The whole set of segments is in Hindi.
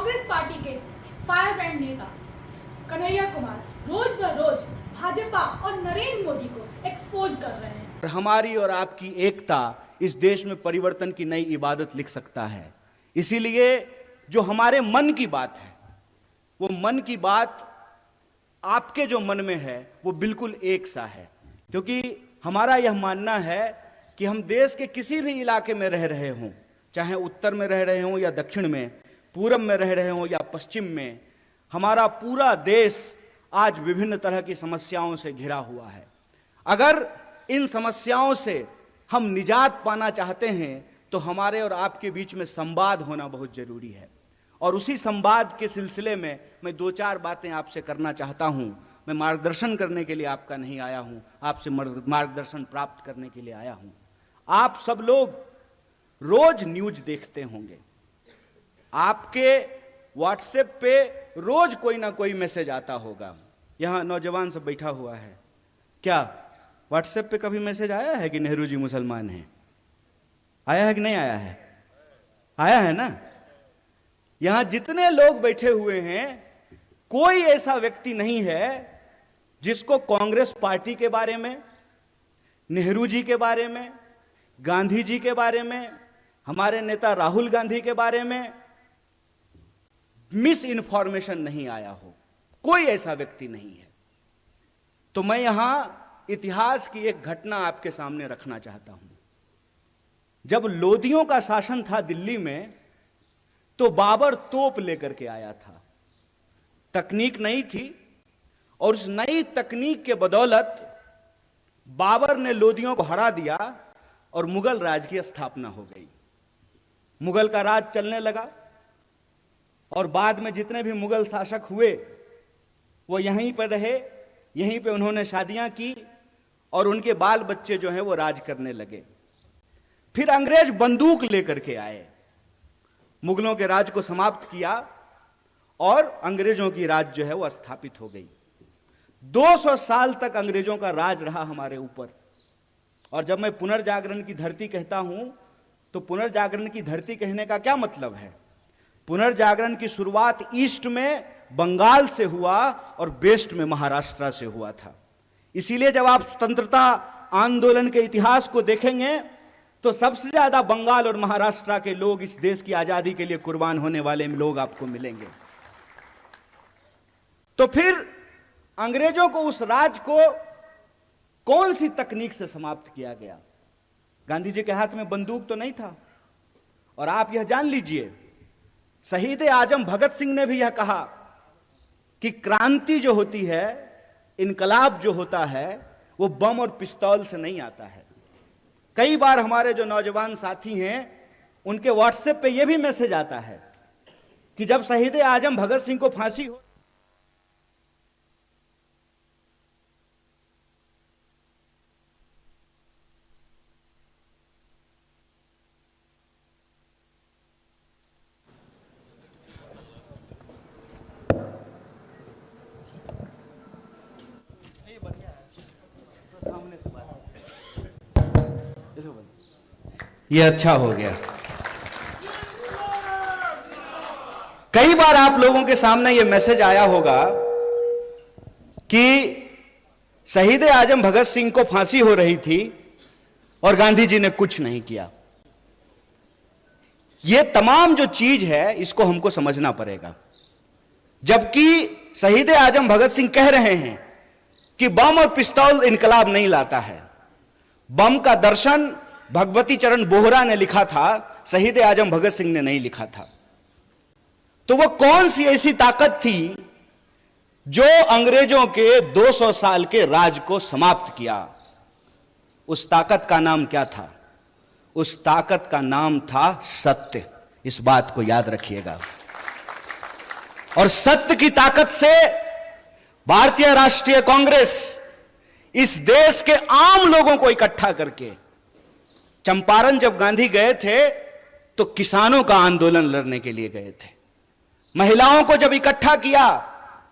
कांग्रेस पार्टी के फायर ब्रांड नेता कन्हैया कुमार रोज ब रोज भाजपा और नरेंद्र मोदी को एक्सपोज कर रहे हैं। हमारी और आपकी एकता इस देश में परिवर्तन की नई इबादत लिख सकता है। इसीलिए जो हमारे मन की बात है, वो मन की बात आपके जो मन में है वो बिल्कुल एक सा है, क्योंकि हमारा यह मानना है कि हम देश के किसी भी इलाके में रह रहे हों, चाहे उत्तर में रह रहे हों या दक्षिण में, पूरब में रह रहे हों या पश्चिम में, हमारा पूरा देश आज विभिन्न तरह की समस्याओं से घिरा हुआ है। अगर इन समस्याओं से हम निजात पाना चाहते हैं तो हमारे और आपके बीच में संवाद होना बहुत जरूरी है। और उसी संवाद के सिलसिले में मैं दो चार बातें आपसे करना चाहता हूं। मैं मार्गदर्शन करने के लिए आपका नहीं आया हूं, आपसे मार्गदर्शन प्राप्त करने के लिए आया हूं। आप सब लोग रोज न्यूज देखते होंगे, आपके व्हाट्सएप पे रोज कोई ना कोई मैसेज आता होगा। यहां नौजवान सब बैठा हुआ है, क्या व्हाट्सएप पे कभी मैसेज आया है कि नेहरू जी मुसलमान हैं? आया है कि नहीं आया है? आया है ना। यहां जितने लोग बैठे हुए हैं, कोई ऐसा व्यक्ति नहीं है जिसको कांग्रेस पार्टी के बारे में, नेहरू जी के बारे में, गांधी जी के बारे में, हमारे नेता राहुल गांधी के बारे में मिस इन्फॉर्मेशन नहीं आया हो। कोई ऐसा व्यक्ति नहीं है। तो मैं यहां इतिहास की एक घटना आपके सामने रखना चाहता हूं। जब लोदियों का शासन था दिल्ली में, तो बाबर तोप लेकर के आया था। तकनीक नई थी और उस नई तकनीक के बदौलत बाबर ने लोदियों को हरा दिया और मुगल राज की स्थापना हो गई। मुगल का राज चलने लगा और बाद में जितने भी मुगल शासक हुए वो यहीं पर रहे, यहीं पे उन्होंने शादियां की और उनके बाल बच्चे जो हैं वो राज करने लगे। फिर अंग्रेज बंदूक लेकर के आए, मुगलों के राज को समाप्त किया और अंग्रेजों की राज जो है वो स्थापित हो गई। 200 साल तक अंग्रेजों का राज रहा हमारे ऊपर। और जब मैं पुनर्जागरण की धरती कहता हूं तो पुनर्जागरण की धरती कहने का क्या मतलब है? पुनर्जागरण की शुरुआत ईस्ट में बंगाल से हुआ और वेस्ट में महाराष्ट्र से हुआ था। इसीलिए जब आप स्वतंत्रता आंदोलन के इतिहास को देखेंगे तो सबसे ज्यादा बंगाल और महाराष्ट्र के लोग इस देश की आजादी के लिए कुर्बान होने वाले लोग आपको मिलेंगे। तो फिर अंग्रेजों को उस राज को कौन सी तकनीक से समाप्त किया गया? गांधी जी के हाथ में बंदूक तो नहीं था। और आप यह जान लीजिए, शहीद आजम भगत सिंह ने भी यह कहा कि क्रांति जो होती है, इनकलाब जो होता है, वो बम और पिस्तौल से नहीं आता है। कई बार हमारे जो नौजवान साथी हैं उनके व्हाट्सएप पे यह भी मैसेज आता है कि जब शहीद आजम भगत सिंह को फांसी हो, ये अच्छा हो गया। कई बार आप लोगों के सामने ये मैसेज आया होगा कि शहीद आजम भगत सिंह को फांसी हो रही थी और गांधी जी ने कुछ नहीं किया। ये तमाम जो चीज है इसको हमको समझना पड़ेगा। जबकि शहीद आजम भगत सिंह कह रहे हैं कि बम और पिस्तौल इनकलाब नहीं लाता है। बम का दर्शन भगवती चरण बोहरा ने लिखा था, शहीद आजम भगत सिंह ने नहीं लिखा था। तो वो कौन सी ऐसी ताकत थी जो अंग्रेजों के 200 साल के राज को समाप्त किया? उस ताकत का नाम क्या था? उस ताकत का नाम था सत्य। इस बात को याद रखिएगा। और सत्य की ताकत से भारतीय राष्ट्रीय कांग्रेस इस देश के आम लोगों को इकट्ठा करके, चंपारण जब गांधी गए थे तो किसानों का आंदोलन लड़ने के लिए गए थे। महिलाओं को जब इकट्ठा किया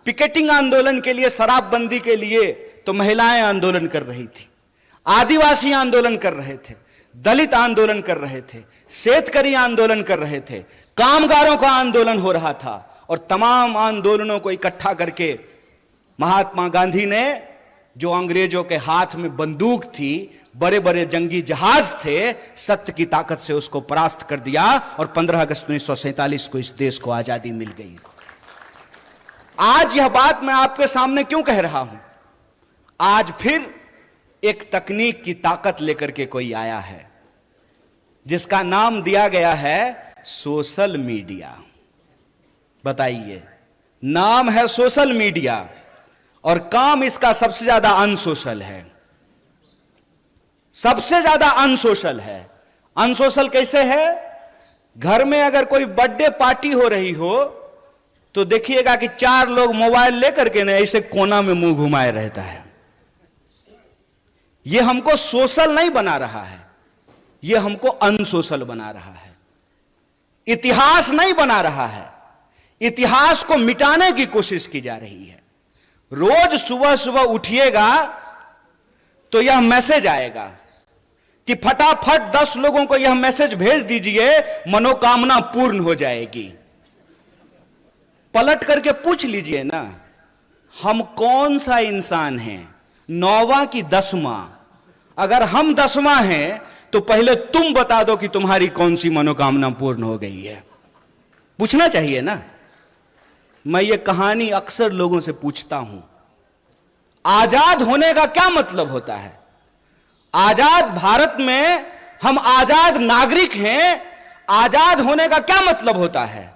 पिकेटिंग आंदोलन के लिए, शराबबंदी के लिए, तो महिलाएं आंदोलन कर रही थी, आदिवासी आंदोलन कर रहे थे, दलित आंदोलन कर रहे थे, शेतकरी आंदोलन कर रहे थे, कामगारों का आंदोलन हो रहा था और तमाम आंदोलनों को इकट्ठा करके महात्मा गांधी ने, जो अंग्रेजों के हाथ में बंदूक थी, बड़े बड़े जंगी जहाज थे, सत्य की ताकत से उसको परास्त कर दिया और 15 अगस्त 1947 को इस देश को आजादी मिल गई। आज यह बात मैं आपके सामने क्यों कह रहा हूं? आज फिर एक तकनीक की ताकत लेकर के कोई आया है जिसका नाम दिया गया है सोशल मीडिया। बताइए, नाम है सोशल मीडिया और काम इसका सबसे ज्यादा अनसोशल है। सबसे ज्यादा अनसोशल है। अनसोशल कैसे है? घर में अगर कोई बर्थडे पार्टी हो रही हो तो देखिएगा कि 4 लोग मोबाइल लेकर के ना ऐसे कोना में मुंह घुमाए रहता है। यह हमको सोशल नहीं बना रहा है, यह हमको अनसोशल बना रहा है। इतिहास नहीं बना रहा है, इतिहास को मिटाने की कोशिश की जा रही है। रोज सुबह सुबह उठिएगा तो यह मैसेज आएगा कि फटाफट 10 लोगों को यह मैसेज भेज दीजिए, मनोकामना पूर्ण हो जाएगी। पलट करके पूछ लीजिए ना, हम कौन सा इंसान हैं, 9वां कि 10वां? अगर हम 10वां हैं तो पहले तुम बता दो कि तुम्हारी कौन सी मनोकामना पूर्ण हो गई है। पूछना चाहिए ना। मैं ये कहानी अक्सर लोगों से पूछता हूं, आजाद होने का क्या मतलब होता है? आजाद भारत में हम आजाद नागरिक हैं। आजाद होने का क्या मतलब होता है?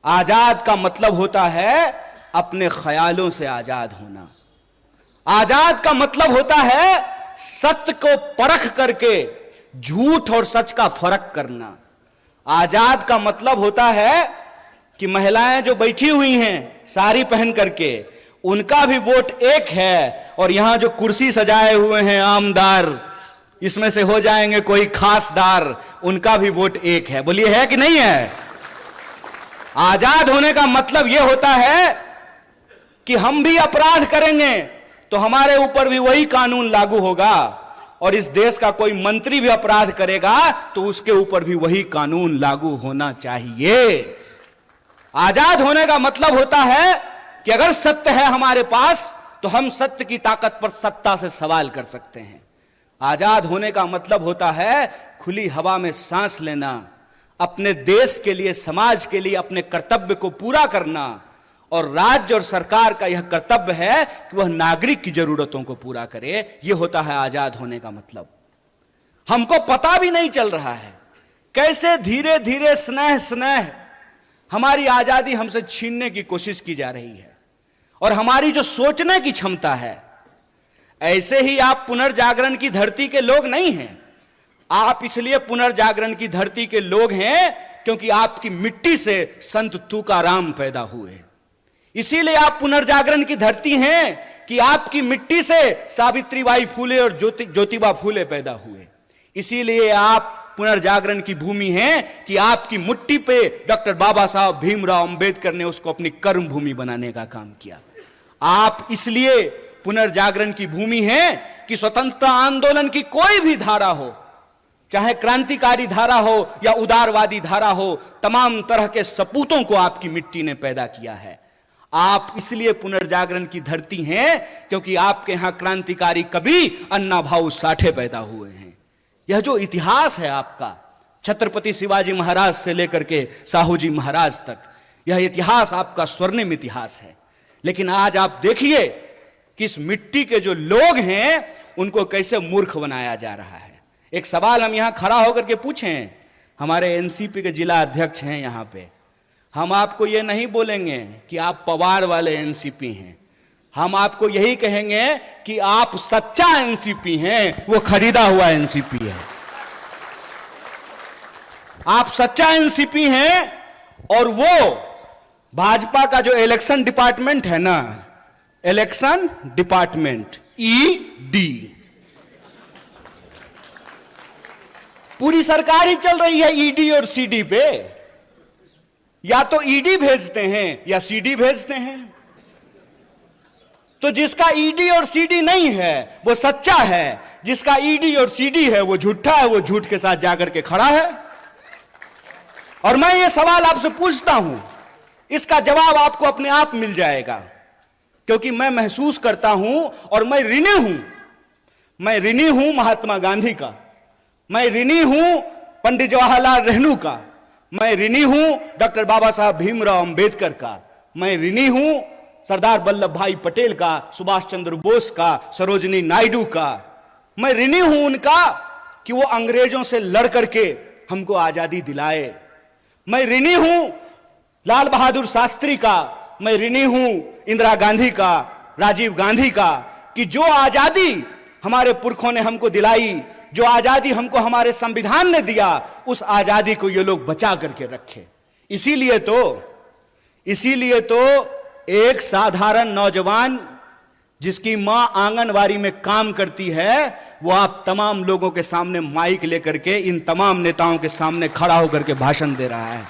आजाद का मतलब होता है अपने ख्यालों से आजाद होना। आजाद का मतलब होता है सत्य को परख करके झूठ और सच का फर्क करना। आजाद का मतलब होता है कि महिलाएं जो बैठी हुई हैं साड़ी पहन करके, उनका भी वोट एक है और यहां जो कुर्सी सजाए हुए हैं आमदार, इसमें से हो जाएंगे कोई खासदार, उनका भी वोट एक है। बोलिए, है कि नहीं है? आजाद होने का मतलब यह होता है कि हम भी अपराध करेंगे तो हमारे ऊपर भी वही कानून लागू होगा और इस देश का कोई मंत्री भी अपराध करेगा तो उसके ऊपर भी वही कानून लागू होना चाहिए। आजाद होने का मतलब होता है कि अगर सत्य है हमारे पास तो हम सत्य की ताकत पर सत्ता से सवाल कर सकते हैं। आजाद होने का मतलब होता है खुली हवा में सांस लेना, अपने देश के लिए, समाज के लिए अपने कर्तव्य को पूरा करना। और राज्य और सरकार का यह कर्तव्य है कि वह नागरिक की जरूरतों को पूरा करे। यह होता है आजाद होने का मतलब। हमको पता भी नहीं चल रहा है कैसे धीरे धीरे स्नेह स्नेह हमारी आजादी हमसे छीनने की कोशिश की जा रही है और हमारी जो सोचने की क्षमता है। ऐसे ही आप पुनर्जागरण की धरती के लोग नहीं हैं। आप इसलिए पुनर्जागरण की धरती के लोग हैं क्योंकि आपकी मिट्टी से संत तुकाराम पैदा हुए। इसीलिए आप पुनर्जागरण की धरती हैं कि आपकी मिट्टी से सावित्रीबाई फूले और ज्योतिबा फूले पैदा हुए। इसीलिए आप पुनर्जागरण की भूमि है कि आपकी मिट्टी पे डॉक्टर बाबा साहब भीमराव अंबेडकर ने उसको अपनी कर्म भूमि बनाने का काम किया। आप इसलिए पुनर्जागरण की भूमि है कि स्वतंत्रता आंदोलन की कोई भी धारा हो, चाहे क्रांतिकारी धारा हो या उदारवादी धारा हो, तमाम तरह के सपूतों को आपकी मिट्टी ने पैदा किया है। आप इसलिए पुनर्जागरण की धरती हैं क्योंकि आपके यहां क्रांतिकारी कवि अन्ना भाऊ साठे पैदा हुए हैं। यह जो इतिहास है आपका, छत्रपति शिवाजी महाराज से लेकर के साहू जी महाराज तक, यह इतिहास आपका स्वर्णिम इतिहास है। लेकिन आज आप देखिए कि इस मिट्टी के जो लोग हैं उनको कैसे मूर्ख बनाया जा रहा है। एक सवाल हम यहां खड़ा होकर के पूछें, हमारे एनसीपी के जिला अध्यक्ष हैं यहां पे, हम आपको यह नहीं बोलेंगे कि आप पवार वाले एनसीपी हैं। हम आपको यही कहेंगे कि आप सच्चा एनसीपी हैं, वो खरीदा हुआ एनसीपी है। आप सच्चा एनसीपी हैं और वो भाजपा का जो इलेक्शन डिपार्टमेंट है ना, इलेक्शन डिपार्टमेंट ईडी, पूरी सरकार ही चल रही है ईडी और सीडी पे। या तो ईडी भेजते हैं या सीडी भेजते हैं। तो जिसका ईडी और सीडी नहीं है वो सच्चा है, जिसका ईडी और सीडी है वो झूठा है, वो झूठ के साथ जाकर के खड़ा है। और मैं ये सवाल आपसे पूछता हूं, इसका जवाब आपको अपने आप मिल जाएगा, क्योंकि मैं महसूस करता हूं और मैं ऋणी हूं। मैं ऋणी हूं महात्मा गांधी का, मैं ऋणी हूं पंडित जवाहरलाल नेहरू का, मैं ऋणी हूं डॉक्टर बाबा साहब भीमराव अंबेडकर का, मैं ऋणी हूं सरदार वल्लभ भाई पटेल का, सुभाष चंद्र बोस का, सरोजिनी नायडू का। मैं ऋणी हूं उनका कि वो अंग्रेजों से लड़ करके हमको आजादी दिलाए। मैं ऋणी हूं लाल बहादुर शास्त्री का, मैं ऋणी हूं इंदिरा गांधी का, राजीव गांधी का, कि जो आजादी हमारे पुरखों ने हमको दिलाई, जो आजादी हमको हमारे संविधान ने दिया, उस आजादी को ये लोग बचा करके रखे। इसीलिए तो एक साधारण नौजवान जिसकी मां आंगनवाड़ी में काम करती है, वो आप तमाम लोगों के सामने माइक लेकर के इन तमाम नेताओं के सामने खड़ा होकर के भाषण दे रहा है।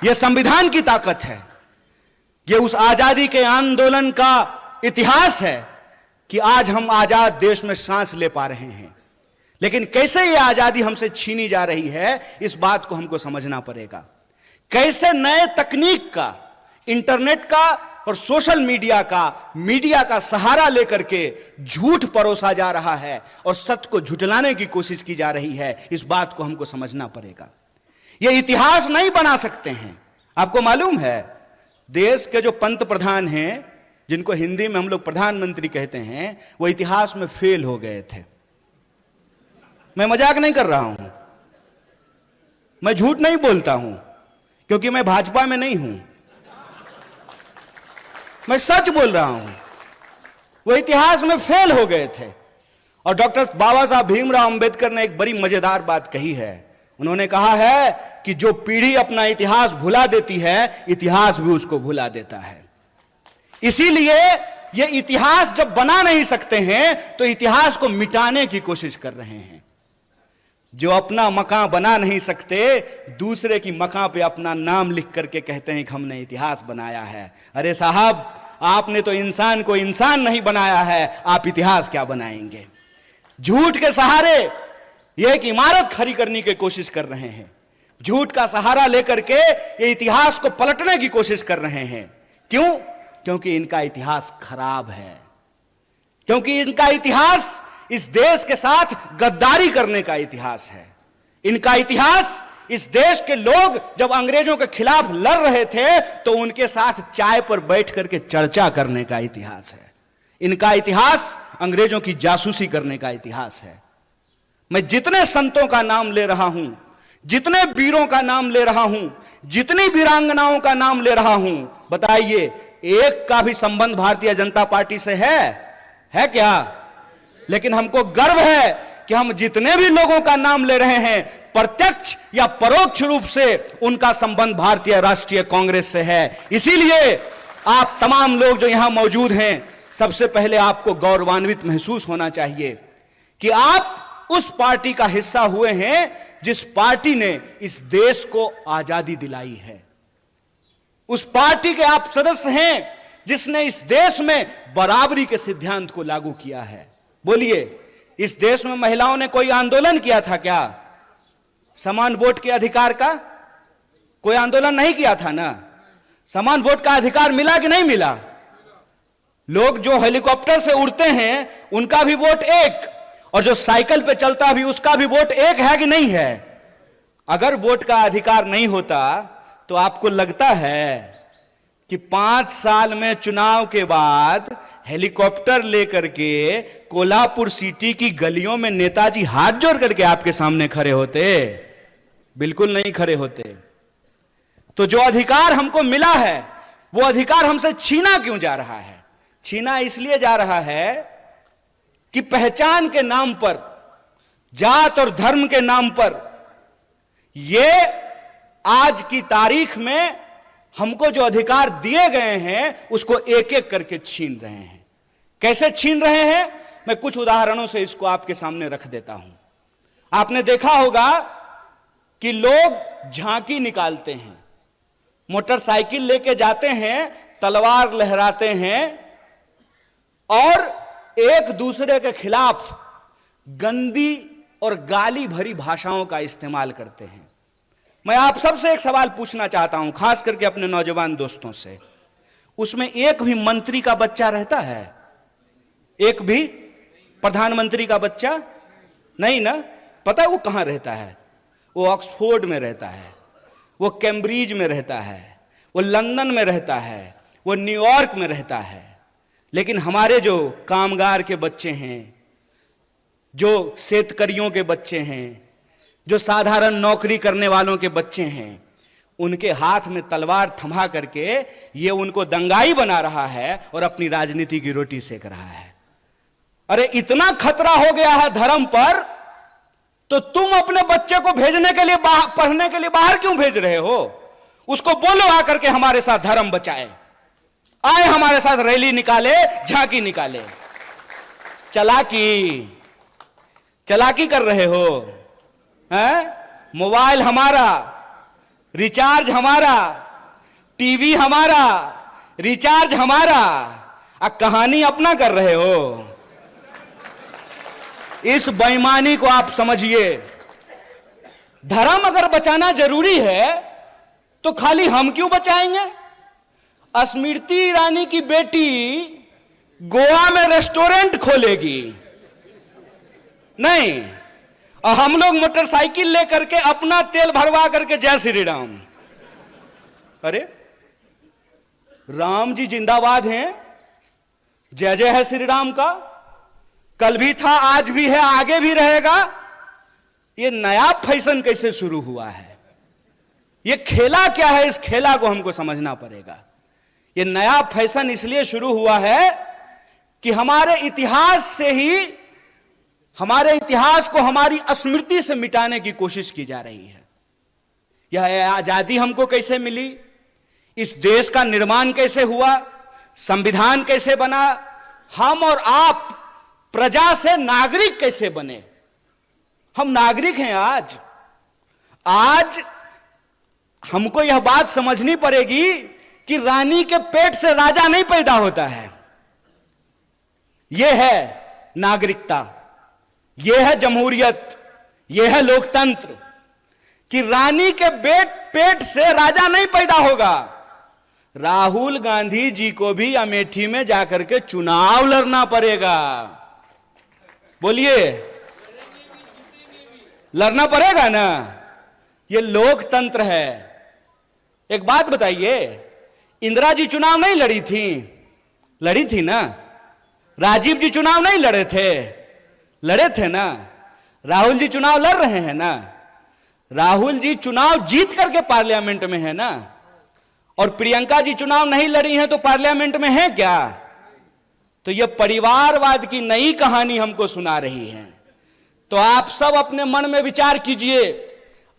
यह संविधान की ताकत है, यह उस आजादी के आंदोलन का इतिहास है कि आज हम आजाद देश में सांस ले पा रहे हैं। लेकिन कैसे यह आजादी हमसे छीनी जा रही है, इस बात को हमको समझना पड़ेगा। कैसे नए तकनीक का, इंटरनेट का और सोशल मीडिया का सहारा लेकर के झूठ परोसा जा रहा है और सत्य को झुठलाने की कोशिश की जा रही है, इस बात को हमको समझना पड़ेगा। ये इतिहास नहीं बना सकते हैं। आपको मालूम है, देश के जो पंत प्रधान हैं, जिनको हिंदी में हम लोग प्रधानमंत्री कहते हैं, वो इतिहास में फेल हो गए थे। मैं मजाक नहीं कर रहा हूं, मैं झूठ नहीं बोलता हूं, क्योंकि मैं भाजपा में नहीं हूं, मैं सच बोल रहा हूं। वो इतिहास में फेल हो गए थे। और डॉक्टर बाबा साहब भीमराव अंबेडकर ने एक बड़ी मजेदार बात कही है। उन्होंने कहा है कि जो पीढ़ी अपना इतिहास भुला देती है, इतिहास भी उसको भुला देता है। इसीलिए ये इतिहास जब बना नहीं सकते हैं, तो इतिहास को मिटाने की कोशिश कर रहे हैं। जो अपना मकान बना नहीं सकते, दूसरे की मकान पे अपना नाम लिख करके कहते हैं कि हमने इतिहास बनाया है। अरे साहब, आपने तो इंसान को इंसान नहीं बनाया है, आप इतिहास क्या बनाएंगे? झूठ के सहारे ये एक इमारत खड़ी करने की कोशिश कर रहे हैं। झूठ का सहारा लेकर के ये इतिहास को पलटने की कोशिश कर रहे हैं। क्यों? क्योंकि इनका इतिहास खराब है, क्योंकि इनका इतिहास इस देश के साथ गद्दारी करने का इतिहास है। इनका इतिहास इस देश के लोग जब अंग्रेजों के खिलाफ लड़ रहे थे, तो उनके साथ चाय पर बैठ करके चर्चा करने का इतिहास है। इनका इतिहास अंग्रेजों की जासूसी करने का इतिहास है। मैं जितने संतों का नाम ले रहा हूं, जितने वीरों का नाम ले रहा हूं, जितनी वीरांगनाओं का नाम ले रहा हूं, बताइए एक का भी संबंध भारतीय जनता पार्टी से है क्या? लेकिन हमको गर्व है कि हम जितने भी लोगों का नाम ले रहे हैं, प्रत्यक्ष या परोक्ष रूप से उनका संबंध भारतीय राष्ट्रीय कांग्रेस से है। इसीलिए आप तमाम लोग जो यहां मौजूद हैं, सबसे पहले आपको गौरवान्वित महसूस होना चाहिए कि आप उस पार्टी का हिस्सा हुए हैं जिस पार्टी ने इस देश को आजादी दिलाई है। उस पार्टी के आप सदस्य हैं जिसने इस देश में बराबरी के सिद्धांत को लागू किया है। बोलिए, इस देश में महिलाओं ने कोई आंदोलन किया था क्या? समान वोट के अधिकार का कोई आंदोलन नहीं किया था ना? समान वोट का अधिकार मिला कि नहीं मिला? लोग जो हेलीकॉप्टर से उड़ते हैं उनका भी वोट एक, और जो साइकिल पे चलता भी उसका भी वोट एक है कि नहीं है? अगर वोट का अधिकार नहीं होता तो आपको लगता है कि 5 साल में चुनाव के बाद हेलीकॉप्टर लेकर के कोल्हापुर सिटी की गलियों में नेताजी हाथ जोड़ करके आपके सामने खड़े होते? बिल्कुल नहीं खड़े होते। तो जो अधिकार हमको मिला है, वो अधिकार हमसे छीना क्यों जा रहा है? छीना इसलिए जा रहा है कि पहचान के नाम पर, जात और धर्म के नाम पर, ये आज की तारीख में हमको जो अधिकार दिए गए हैं उसको एक एक करके छीन रहे हैं। कैसे छीन रहे हैं? मैं कुछ उदाहरणों से इसको आपके सामने रख देता हूं। आपने देखा होगा कि लोग झांकी निकालते हैं, मोटरसाइकिल लेके जाते हैं, तलवार लहराते हैं और एक दूसरे के खिलाफ गंदी और गाली भरी भाषाओं का इस्तेमाल करते हैं। मैं आप सबसे एक सवाल पूछना चाहता हूं, खास करके अपने नौजवान दोस्तों से। उसमें एक भी मंत्री का बच्चा रहता है? एक भी प्रधानमंत्री का बच्चा नहीं ना? पता है वो कहां रहता है? वो ऑक्सफोर्ड में रहता है, वो कैम्ब्रिज में रहता है, वो लंदन में रहता है, वो न्यूयॉर्क में रहता है। लेकिन हमारे जो कामगार के बच्चे हैं, जो शेतकरियों के बच्चे हैं, जो साधारण नौकरी करने वालों के बच्चे हैं, उनके हाथ में तलवार थमा करके ये उनको दंगाई बना रहा है और अपनी राजनीति की रोटी सेक रहा है। अरे इतना खतरा हो गया है धर्म पर, तो तुम अपने बच्चे को भेजने के लिए पढ़ने के लिए बाहर क्यों भेज रहे हो? उसको बोलो आकर के हमारे साथ धर्म बचाए, आए हमारे साथ रैली निकाले, झांकी निकाले। चलाकी कर रहे हो हैं? मोबाइल हमारा, रिचार्ज हमारा, टीवी हमारा, रिचार्ज हमारा, कहानी अपना कर रहे हो। इस बेईमानी को आप समझिए। धर्म अगर बचाना जरूरी है तो खाली हम क्यों बचाएंगे? स्मृति ईरानी की बेटी गोवा में रेस्टोरेंट खोलेगी नहीं, और हम लोग मोटरसाइकिल लेकर के अपना तेल भरवा करके जय श्री राम। अरे राम जी जिंदाबाद हैं, जय जय है श्री राम का। कल भी था, आज भी है, आगे भी रहेगा। ये नया फैशन कैसे शुरू हुआ है? ये खेला क्या है? इस खेला को हमको समझना पड़ेगा। ये नया फैशन इसलिए शुरू हुआ है कि हमारे इतिहास से ही, हमारे इतिहास को हमारी स्मृति से मिटाने की कोशिश की जा रही है। यह आजादी हमको कैसे मिली, इस देश का निर्माण कैसे हुआ, संविधान कैसे बना, हम और आप प्रजा से नागरिक कैसे बने? हम नागरिक हैं आज हमको यह बात समझनी पड़ेगी कि रानी के पेट से राजा नहीं पैदा होता है। यह है नागरिकता, यह है जमहूरियत, यह है लोकतंत्र, कि रानी के पेट से राजा नहीं पैदा होगा। राहुल गांधी जी को भी अमेठी में जाकर के चुनाव लड़ना पड़ेगा। बोलिए, लड़ना पड़ेगा ना? ये लोकतंत्र है। एक बात बताइए, इंदिरा जी चुनाव नहीं लड़ी थी? लड़ी थी ना? राजीव जी चुनाव नहीं लड़े थे? लड़े थे ना? राहुल जी चुनाव लड़ रहे हैं ना? राहुल जी चुनाव जीत करके पार्लियामेंट में है ना? और प्रियंका जी चुनाव नहीं लड़ी हैं तो पार्लियामेंट में है क्या? तो यह परिवारवाद की नई कहानी हमको सुना रही है। तो आप सब अपने मन में विचार कीजिए।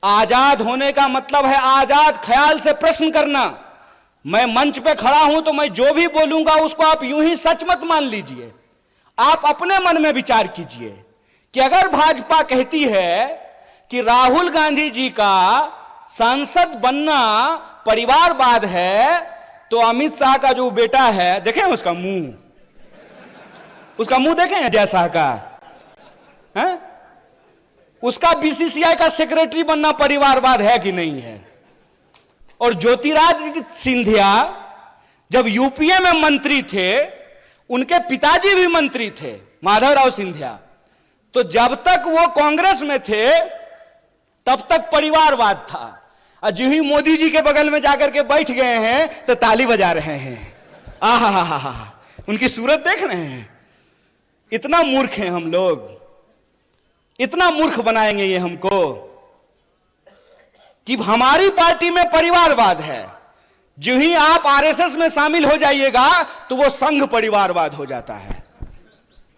आजाद होने का मतलब है आजाद ख्याल से प्रश्न करना। मैं मंच पे खड़ा हूं तो मैं जो भी बोलूंगा उसको आप यूं ही सच मत मान लीजिए। आप अपने मन में विचार कीजिए कि अगर भाजपा कहती है कि राहुल गांधी जी का सांसद बनना परिवारवाद है, तो अमित शाह का जो बेटा है, देखें उसका मुंह देखें अजय शाह का है? उसका बीसीसीआई का सेक्रेटरी बनना परिवारवाद है कि नहीं है? और ज्योतिरादित्य सिंधिया जब यूपीए में मंत्री थे, उनके पिताजी भी मंत्री थे, माधवराव सिंधिया। तो जब तक वो कांग्रेस में थे तब तक परिवारवाद था, और जो ही मोदी जी के बगल में जाकर के बैठ गए हैं तो ताली बजा रहे हैं। आहा, उनकी सूरत देख रहे हैं। इतना मूर्ख हैं हम लोग, इतना मूर्ख बनाएंगे ये हमको कि हमारी पार्टी में परिवारवाद है। जो ही आप आरएसएस में शामिल हो जाइएगा तो वो संघ परिवारवाद हो जाता है।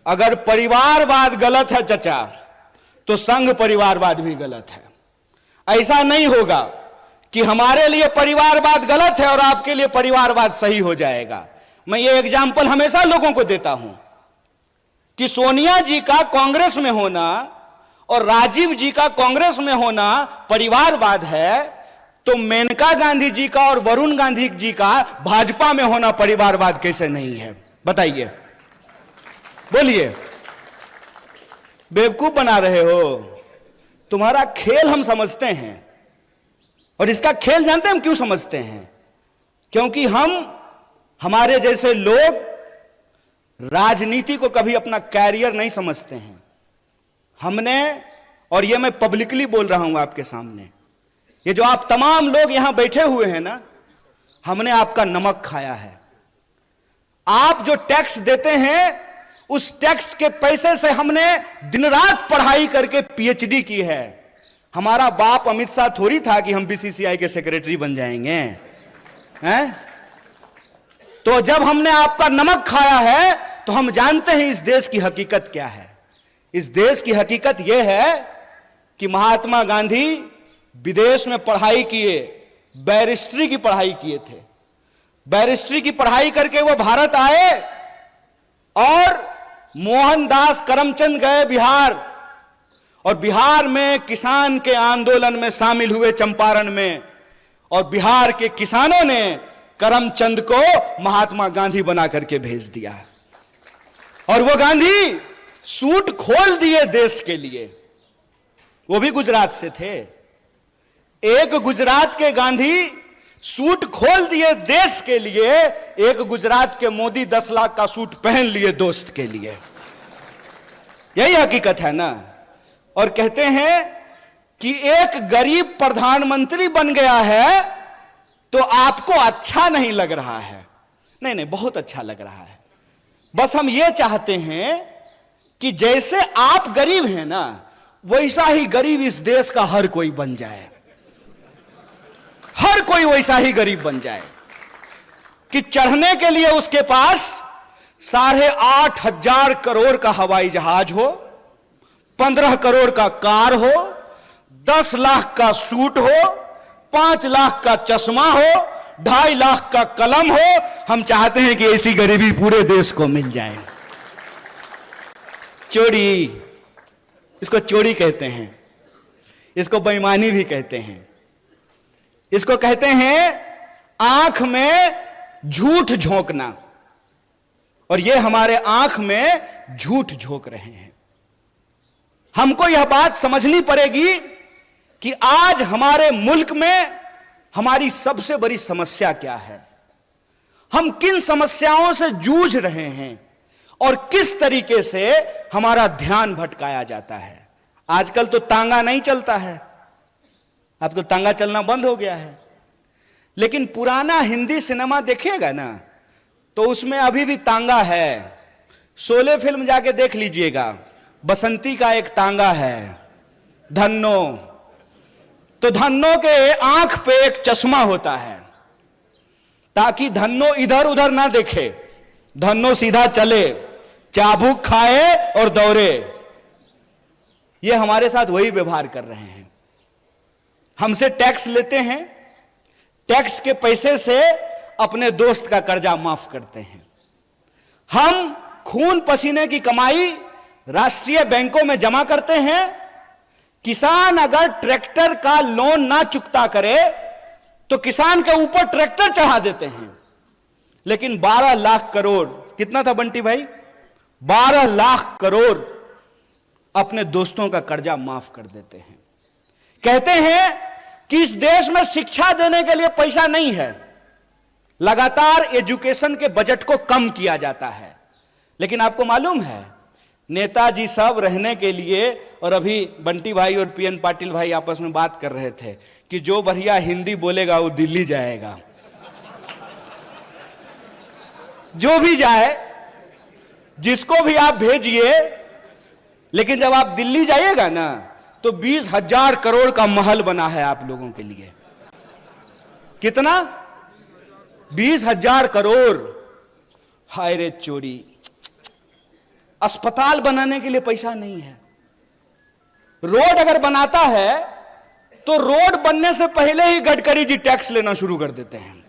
अगर परिवारवाद गलत है चचा, तो संघ परिवारवाद भी गलत है। ऐसा नहीं होगा कि हमारे लिए परिवारवाद गलत है और आपके लिए परिवारवाद सही हो जाएगा। मैं ये एग्जाम्पल हमेशा लोगों को देता हूं कि सोनिया जी का कांग्रेस में होना और राजीव जी का कांग्रेस में होना परिवारवाद है, तो मेनका गांधी जी का और वरुण गांधी जी का भाजपा में होना परिवारवाद कैसे नहीं है? बताइए, बोलिए। बेवकूफ बना रहे हो। तुम्हारा खेल हम समझते हैं, और इसका खेल जानते हैं हम क्यों समझते हैं? क्योंकि हमारे जैसे लोग राजनीति को कभी अपना कैरियर नहीं समझते हैं। हमने, और ये मैं पब्लिकली बोल रहा हूं आपके सामने, ये जो आप तमाम लोग यहां बैठे हुए हैं ना, हमने आपका नमक खाया है। आप जो टैक्स देते हैं, उस टैक्स के पैसे से हमने दिन रात पढ़ाई करके पीएचडी की है। हमारा बाप अमित शाह थोड़ी था कि हम बीसीसीआई के सेक्रेटरी बन जाएंगे, हैं? तो जब हमने आपका नमक खाया है तो हम जानते हैं इस देश की हकीकत क्या है। इस देश की हकीकत यह है कि महात्मा गांधी विदेश में पढ़ाई किए, बैरिस्ट्री की पढ़ाई किए थे। बैरिस्ट्री की पढ़ाई करके वो भारत आए और मोहनदास करमचंद गए बिहार, और बिहार में किसान के आंदोलन में शामिल हुए चंपारण में, और बिहार के किसानों ने करमचंद को महात्मा गांधी बना करके भेज दिया। और वो गांधी सूट खोल दिए देश के लिए। वो भी गुजरात से थे। एक गुजरात के गांधी सूट खोल दिए देश के लिए, एक गुजरात के मोदी 10 लाख का सूट पहन लिए दोस्त के लिए। यही हकीकत है ना। और कहते हैं कि एक गरीब प्रधानमंत्री बन गया है तो आपको अच्छा नहीं लग रहा है। नहीं नहीं, बहुत अच्छा लग रहा है। बस हम ये चाहते हैं कि जैसे आप गरीब हैं ना, वैसा ही गरीब इस देश का हर कोई बन जाए। हर कोई वैसा ही गरीब बन जाए कि चढ़ने के लिए उसके पास 8,500 करोड़ का हवाई जहाज हो, 15 करोड़ का कार हो, 10 लाख का सूट हो, 5 लाख का चश्मा हो, 2.5 लाख का कलम हो। हम चाहते हैं कि ऐसी गरीबी पूरे देश को मिल जाए। चोरी, इसको चोरी कहते हैं, इसको बेईमानी भी कहते हैं, इसको कहते हैं आंख में झूठ झोंकना। और ये हमारे आंख में झूठ झोंक रहे हैं। हमको यह बात समझनी पड़ेगी कि आज हमारे मुल्क में हमारी सबसे बड़ी समस्या क्या है, हम किन समस्याओं से जूझ रहे हैं और किस तरीके से हमारा ध्यान भटकाया जाता है। आजकल तो तांगा नहीं चलता है, अब तो तांगा चलना बंद हो गया है। लेकिन पुराना हिंदी सिनेमा देखिएगा ना, तो उसमें अभी भी तांगा है। शोले फिल्म जाके देख लीजिएगा, बसंती का एक तांगा है, धन्नो। तो धन्नो के आंख पे एक चश्मा होता है ताकि धन्नो इधर उधर ना देखे, धन्नो सीधा चले, चाबुक खाए और दौड़े। ये हमारे साथ वही व्यवहार कर रहे हैं। हमसे टैक्स लेते हैं, टैक्स के पैसे से अपने दोस्त का कर्जा माफ करते हैं। हम खून पसीने की कमाई राष्ट्रीय बैंकों में जमा करते हैं। किसान अगर ट्रैक्टर का लोन ना चुकता करे तो किसान के ऊपर ट्रैक्टर चढ़ा देते हैं। लेकिन 12 लाख करोड़, कितना था बंटी भाई? 12 लाख करोड़ अपने दोस्तों का कर्जा माफ कर देते हैं। कहते हैं कि इस देश में शिक्षा देने के लिए पैसा नहीं है, लगातार एजुकेशन के बजट को कम किया जाता है। लेकिन आपको मालूम है, नेताजी सब रहने के लिए, और अभी बंटी भाई और पीएन पाटिल भाई आपस में बात कर रहे थे कि जो बढ़िया हिंदी बोलेगा वो दिल्ली जाएगा। जो भी जाए, जिसको भी आप भेजिए, लेकिन जब आप दिल्ली जाइएगा ना तो 20,000 करोड़ का महल बना है आप लोगों के लिए। कितना? 20,000 करोड़। हाय रे चोरी, अस्पताल बनाने के लिए पैसा नहीं है। रोड अगर बनाता है तो रोड बनने से पहले ही गडकरी जी टैक्स लेना शुरू कर देते हैं।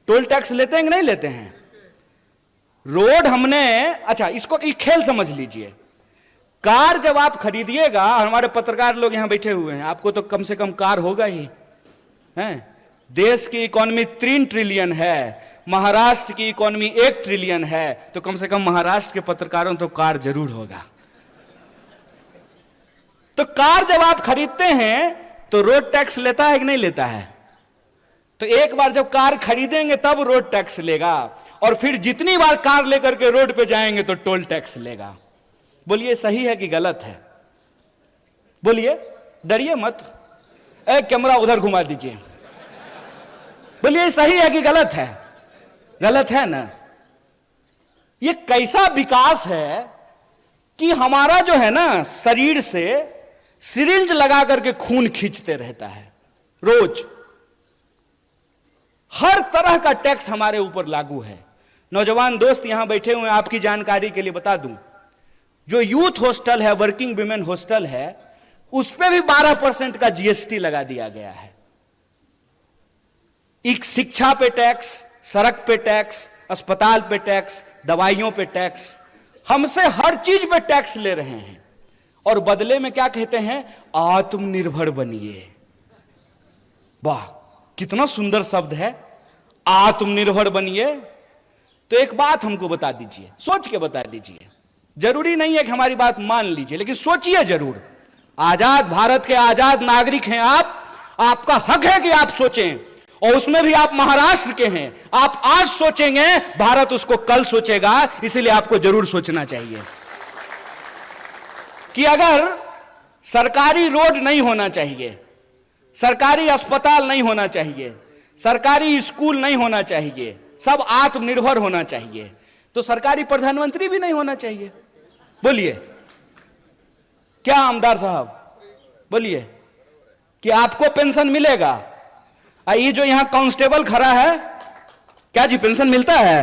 टोल टैक्स लेते हैं कि नहीं लेते हैं? रोड हमने, अच्छा इसको एक खेल समझ लीजिए। कार जब आप खरीदिएगा, हमारे पत्रकार लोग यहां बैठे हुए हैं, आपको तो कम से कम कार होगा ही, हैं? देश की इकोनॉमी 3 ट्रिलियन है, महाराष्ट्र की इकोनॉमी 1 ट्रिलियन है, तो कम से कम महाराष्ट्र के पत्रकारों तो कार जरूर होगा। तो कार जब आप खरीदते हैं तो रोड टैक्स लेता है कि नहीं लेता है? तो एक बार जब कार खरीदेंगे तब रोड टैक्स लेगा, और फिर जितनी बार कार लेकर के रोड पे जाएंगे तो टोल टैक्स लेगा। बोलिए सही है कि गलत है? बोलिए, डरिए मत। कैमरा उधर घुमा दीजिए। बोलिए सही है कि गलत है? गलत है ना? ये कैसा विकास है कि हमारा जो है ना शरीर से सिरिंज लगा करके खून खींचते रहता है रोज। हर तरह का टैक्स हमारे ऊपर लागू है। नौजवान दोस्त यहां बैठे हुए, आपकी जानकारी के लिए बता दूं, जो यूथ हॉस्टल है, वर्किंग विमेन हॉस्टल है, उस पर भी 12% का जीएसटी लगा दिया गया है। एक शिक्षा पे टैक्स, सड़क पे टैक्स, अस्पताल पे टैक्स, दवाइयों पे टैक्स, हमसे हर चीज पे टैक्स ले रहे हैं। और बदले में क्या कहते हैं? आत्मनिर्भर बनिए। वाह, कितना सुंदर शब्द है, आत्मनिर्भर बनिए। तो एक बात हमको बता दीजिए, सोच के बता दीजिए। जरूरी नहीं है कि हमारी बात मान लीजिए, लेकिन सोचिए जरूर। आजाद भारत के आजाद नागरिक हैं आप, आपका हक है कि आप सोचें, और उसमें भी आप महाराष्ट्र के हैं। आप आज सोचेंगे, भारत उसको कल सोचेगा। इसलिए आपको जरूर सोचना चाहिए कि अगर सरकारी रोड नहीं होना चाहिए, सरकारी अस्पताल नहीं होना चाहिए, सरकारी स्कूल नहीं होना चाहिए, सब आत्मनिर्भर होना चाहिए, तो सरकारी प्रधानमंत्री भी नहीं होना चाहिए। बोलिए क्या आमदार साहब, बोलिए कि आपको पेंशन मिलेगा? ये जो यहां कांस्टेबल खड़ा है, क्या जी पेंशन मिलता है?